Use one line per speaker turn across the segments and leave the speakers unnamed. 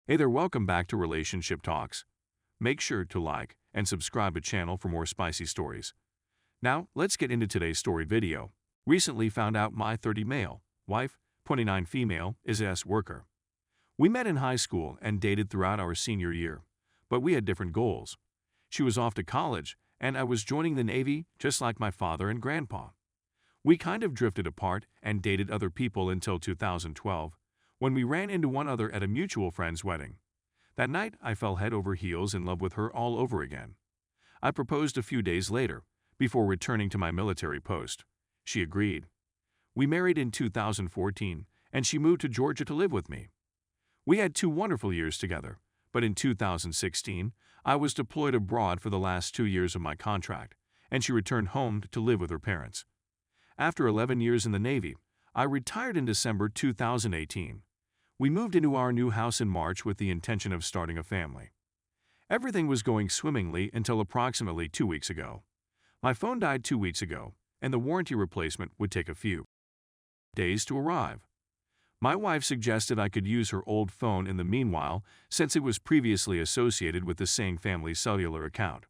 Hey there, welcome back to Relationship Talks. Make sure to like and subscribe to the channel for more spicy stories. Now, let's get into today's story video. Recently found out my 30 male, wife, 29 female, is a worker. We met in high school and dated throughout our senior year, but we had different goals. She was off to college, and I was joining the Navy just like my father and grandpa. We kind of drifted apart and dated other people until 2012, when we ran into one other at a mutual friend's wedding. That night, I fell head over heels in love with her all over again. I proposed a few days later, before returning to my military post. She agreed. We married in 2014, and she moved to Georgia to live with me. We had 2 wonderful years together, but in 2016, I was deployed abroad for the last 2 years of my contract, and she returned home to live with her parents. After 11 years in the Navy, I retired in December 2018. We moved into our new house in March with the intention of starting a family. Everything was going swimmingly until approximately 2 weeks ago. My phone died 2 weeks ago, and the warranty replacement would take a few days to arrive. My wife suggested I could use her old phone in the meanwhile, since it was previously associated with the same family cellular account.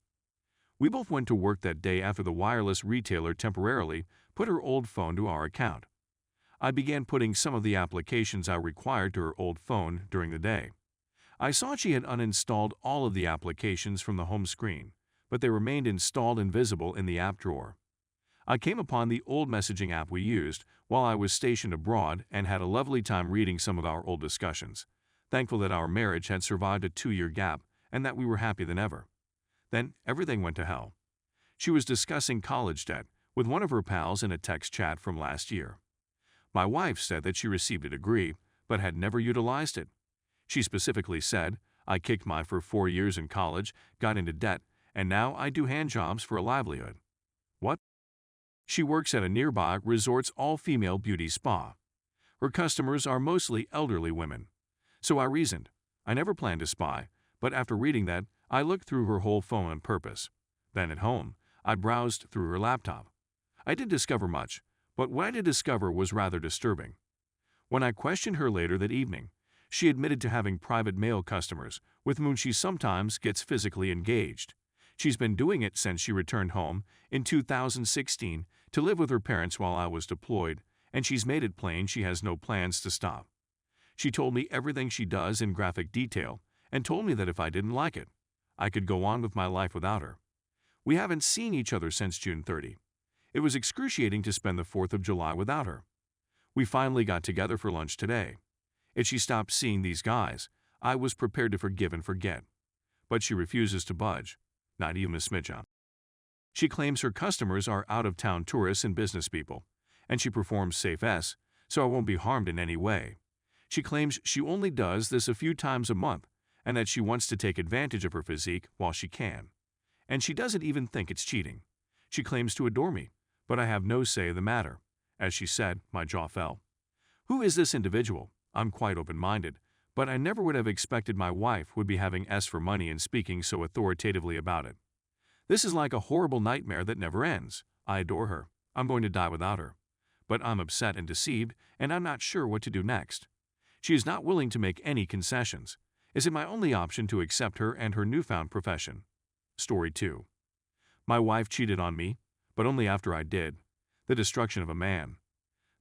We both went to work that day after the wireless retailer temporarily put her old phone to our account. I began putting some of the applications I required to her old phone during the day. I saw she had uninstalled all of the applications from the home screen, but they remained installed and visible in the app drawer. I came upon the old messaging app we used while I was stationed abroad and had a lovely time reading some of our old discussions, thankful that our marriage had survived a 2-year gap and that we were happier than ever. Then everything went to hell. She was discussing college debt with one of her pals in a text chat from last year. My wife said that she received a degree, but had never utilized it. She specifically said, "I kicked my for 4 years in college, got into debt, and now I do hand jobs for a livelihood." What? She works at a nearby resort's all-female beauty spa. Her customers are mostly elderly women. So I reasoned. I never planned to spy, but after reading that, I looked through her whole phone on purpose. Then at home, I browsed through her laptop. I didn't discover much, but what I did discover was rather disturbing. When I questioned her later that evening, she admitted to having private male customers with whom she sometimes gets physically engaged. She's been doing it since she returned home in 2016 to live with her parents while I was deployed, and she's made it plain she has no plans to stop. She told me everything she does in graphic detail and told me that if I didn't like it, I could go on with my life without her. We haven't seen each other since June 30. It was excruciating to spend the 4th of July without her. We finally got together for lunch today. If she stopped seeing these guys, I was prepared to forgive and forget. But she refuses to budge, not even a smidge. She claims her customers are out-of-town tourists and business people, and she performs safe S, so I won't be harmed in any way. She claims she only does this a few times a month, and that she wants to take advantage of her physique while she can. And she doesn't even think it's cheating. She claims to adore me, but I have no say in the matter. As she said, my jaw fell. Who is this individual? I'm quite open-minded, but I never would have expected my wife would be having S for money and speaking so authoritatively about it. This is like a horrible nightmare that never ends. I adore her. I'm going to die without her. But I'm upset and deceived, and I'm not sure what to do next. She is not willing to make any concessions. Is it my only option to accept her and her newfound profession? Story 2. My wife cheated on me, but only after I did. The destruction of a man.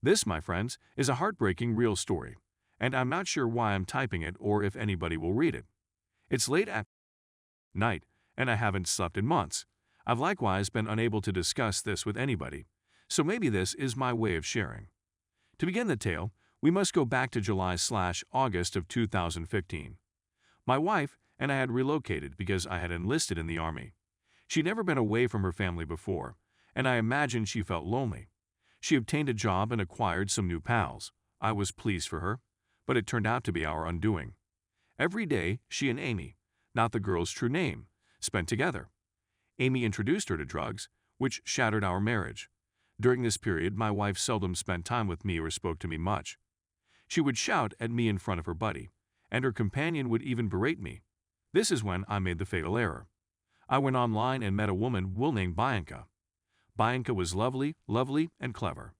This, my friends, is a heartbreaking real story, and I'm not sure why I'm typing it or if anybody will read it. It's late at night, and I haven't slept in months. I've likewise been unable to discuss this with anybody, so maybe this is my way of sharing. To begin the tale, we must go back to July/August of 2015. My wife and I had relocated because I had enlisted in the Army. She'd never been away from her family before, and I imagine she felt lonely. She obtained a job and acquired some new pals. I was pleased for her, but it turned out to be our undoing. Every day, she and Amy, not the girl's true name, spent together. Amy introduced her to drugs, which shattered our marriage. During this period, my wife seldom spent time with me or spoke to me much. She would shout at me in front of her buddy, and her companion would even berate me. This is when I made the fatal error. I went online and met a woman we'll name Bianca. Bianca was lovely, and clever.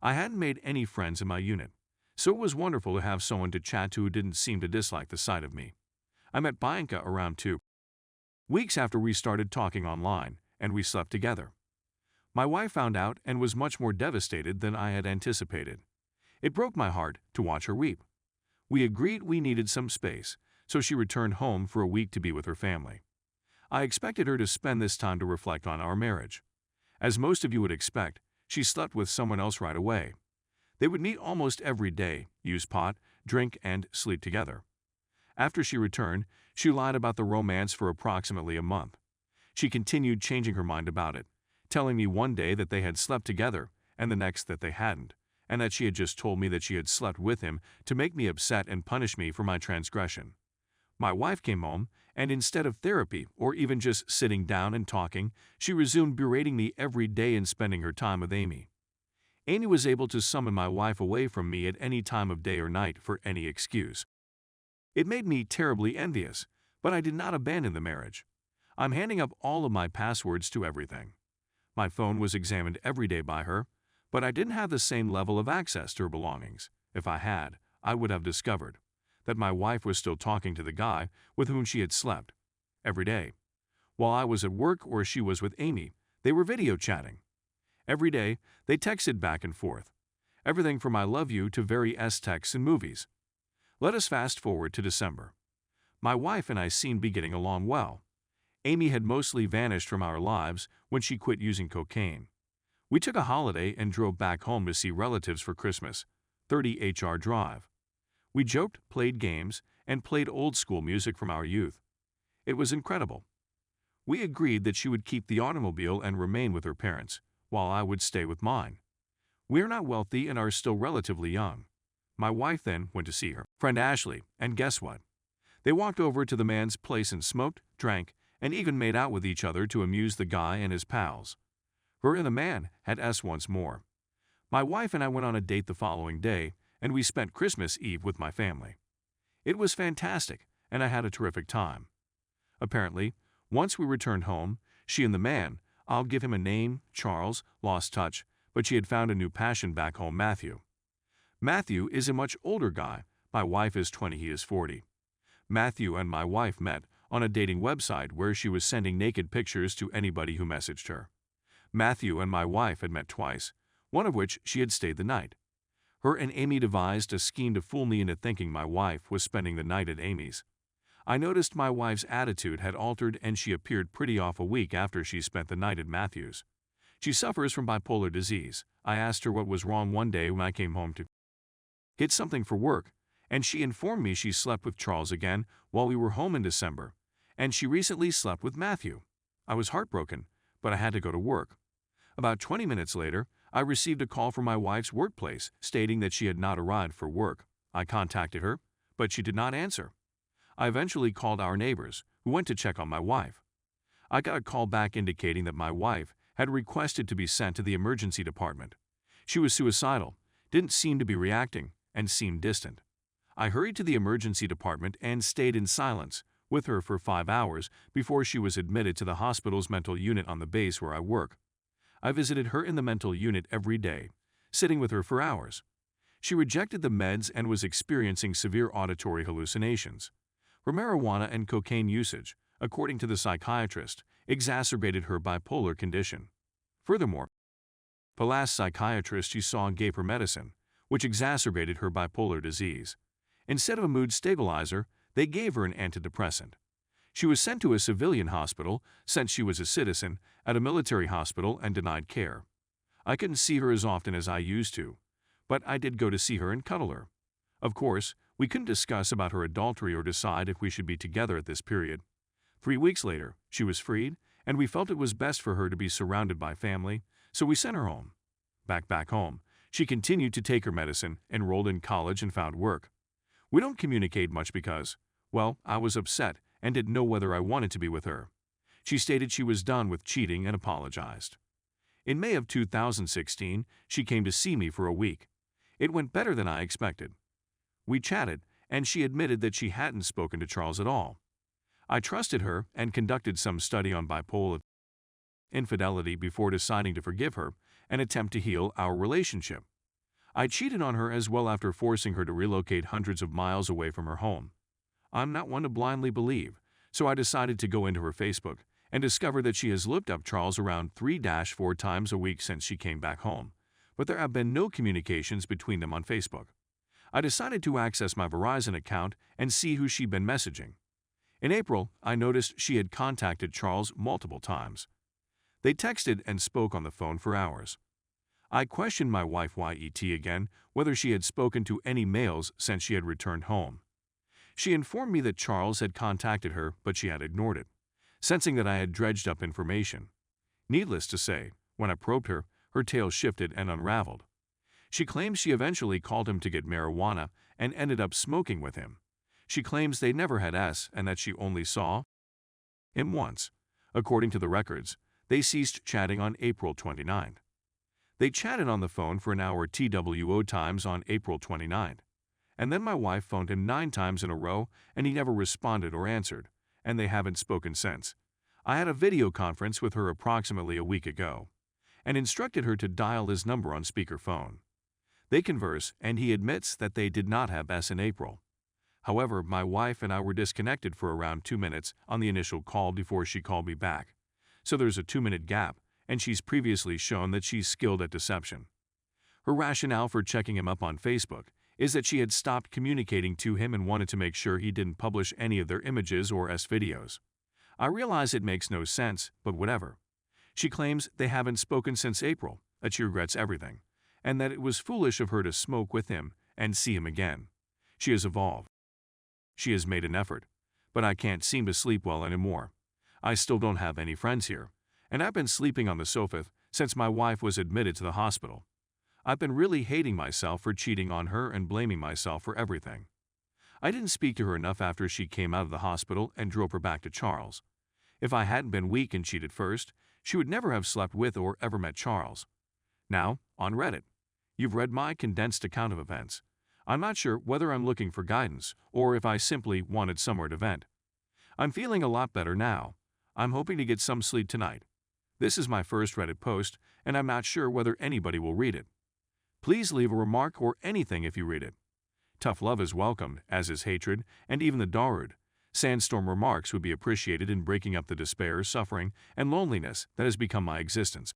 I hadn't made any friends in my unit, So it was wonderful to have someone to chat to who didn't seem to dislike the sight of me. I met Bianca around 2 weeks after we started talking online, and we slept together. My wife found out and was much more devastated than I had anticipated. It broke my heart to watch her weep. We agreed we needed some space, so she returned home for a week to be with her family. I expected her to spend this time to reflect on our marriage. As most of you would expect, she slept with someone else right away. They would meet almost every day, use pot, drink, and sleep together. After she returned, she lied about the romance for approximately a month. She continued changing her mind about it, telling me one day that they had slept together and the next that they hadn't, and that she had just told me that she had slept with him to make me upset and punish me for my transgression. My wife came home, and instead of therapy or even just sitting down and talking, she resumed berating me every day and spending her time with Amy. Amy was able to summon my wife away from me at any time of day or night for any excuse. It made me terribly envious, but I did not abandon the marriage. I'm handing up all of my passwords to everything. My phone was examined every day by her, but I didn't have the same level of access to her belongings. If I had, I would have discovered that my wife was still talking to the guy with whom she had slept every day. While I was at work or she was with Amy, they were video chatting. Every day, they texted back and forth. Everything from I love you to various texts and movies. Let us fast forward to December. My wife and I seemed to be getting along well. Amy had mostly vanished from our lives when she quit using cocaine. We took a holiday and drove back home to see relatives for Christmas, 30 HR Drive. We joked, played games, and played old-school music from our youth. It was incredible. We agreed that she would keep the automobile and remain with her parents, while I would stay with mine. We are not wealthy and are still relatively young. My wife then went to see her friend Ashley, and guess what? They walked over to the man's place and smoked, drank, and even made out with each other to amuse the guy and his pals. Her and the man had us once more. My wife and I went on a date the following day, and we spent Christmas Eve with my family. It was fantastic, and I had a terrific time. Apparently, once we returned home, she and the man, I'll give him a name, Charles, lost touch, but she had found a new passion back home, Matthew. Matthew is a much older guy. My wife is 20, he is 40. Matthew and my wife met on a dating website where she was sending naked pictures to anybody who messaged her. Matthew and my wife had met twice, one of which she had stayed the night. Her and Amy devised a scheme to fool me into thinking my wife was spending the night at Amy's. I noticed my wife's attitude had altered and she appeared pretty off a week after she spent the night at Matthew's. She suffers from bipolar disease. I asked her what was wrong one day when I came home to get something for work, and she informed me she slept with Charles again while we were home in December, and she recently slept with Matthew. I was heartbroken, but I had to go to work. About 20 minutes later, I received a call from my wife's workplace stating that she had not arrived for work. I contacted her, but she did not answer. I eventually called our neighbors, who went to check on my wife. I got a call back indicating that my wife had requested to be sent to the emergency department. She was suicidal, didn't seem to be reacting, and seemed distant. I hurried to the emergency department and stayed in silence with her for 5 hours before she was admitted to the hospital's mental unit on the base where I work. I visited her in the mental unit every day, sitting with her for hours. She rejected the meds and was experiencing severe auditory hallucinations. Her marijuana and cocaine usage, according to the psychiatrist, exacerbated her bipolar condition. Furthermore, the last psychiatrist she saw gave her medicine, which exacerbated her bipolar disease. Instead of a mood stabilizer, they gave her an antidepressant. She was sent to a civilian hospital since she was a citizen at a military hospital and denied care. I couldn't see her as often as I used to, but I did go to see her and cuddle her. Of course, we couldn't discuss about her adultery or decide if we should be together at this period. 3 weeks later, she was freed, and we felt it was best for her to be surrounded by family, so we sent her home. Back home, she continued to take her medicine, enrolled in college, and found work. We don't communicate much because, well, I was upset and didn't know whether I wanted to be with her. She stated she was done with cheating and apologized. In May of 2016, she came to see me for a week. It went better than I expected. We chatted, and she admitted that she hadn't spoken to Charles at all. I trusted her and conducted some study on bipolar infidelity before deciding to forgive her and attempt to heal our relationship. I cheated on her as well after forcing her to relocate hundreds of miles away from her home. I'm not one to blindly believe, so I decided to go into her Facebook and discover that she has looked up Charles around 3-4 times a week since she came back home, but there have been no communications between them on Facebook. I decided to access my Verizon account and see who she'd been messaging. In April, I noticed she had contacted Charles multiple times. They texted and spoke on the phone for hours. I questioned my wife YET again whether she had spoken to any males since she had returned home. She informed me that Charles had contacted her, but she had ignored it, sensing that I had dredged up information. Needless to say, when I probed her, her tale shifted and unraveled. She claims she eventually called him to get marijuana and ended up smoking with him. She claims they never had sex and that she only saw him once. According to the records, they ceased chatting on April 29th. They chatted on the phone for an hour TWO times on April 29th. And then my wife phoned him 9 times in a row and he never responded or answered, and they haven't spoken since. I had a video conference with her approximately a week ago and instructed her to dial his number on speakerphone. They converse and he admits that they did not have sex in April. However, my wife and I were disconnected for around 2 minutes on the initial call before she called me back. So there's a 2-minute gap, and she's previously shown that she's skilled at deception. Her rationale for checking him up on Facebook is that she had stopped communicating to him and wanted to make sure he didn't publish any of their images or videos. I realize it makes no sense, but whatever. She claims they haven't spoken since April, that she regrets everything, and that it was foolish of her to smoke with him and see him again. She has evolved. She has made an effort, but I can't seem to sleep well anymore. I still don't have any friends here, and I've been sleeping on the sofa since my wife was admitted to the hospital. I've been really hating myself for cheating on her and blaming myself for everything. I didn't speak to her enough after she came out of the hospital and drove her back to Charles. If I hadn't been weak and cheated first, she would never have slept with or ever met Charles. Now, on Reddit, you've read my condensed account of events. I'm not sure whether I'm looking for guidance or if I simply wanted somewhere to vent. I'm feeling a lot better now. I'm hoping to get some sleep tonight. This is my first Reddit post, and I'm not sure whether anybody will read it. Please leave a remark or anything if you read it. Tough love is welcomed, as is hatred, and even the Darude. Sandstorm remarks would be appreciated in breaking up the despair, suffering, and loneliness that has become my existence.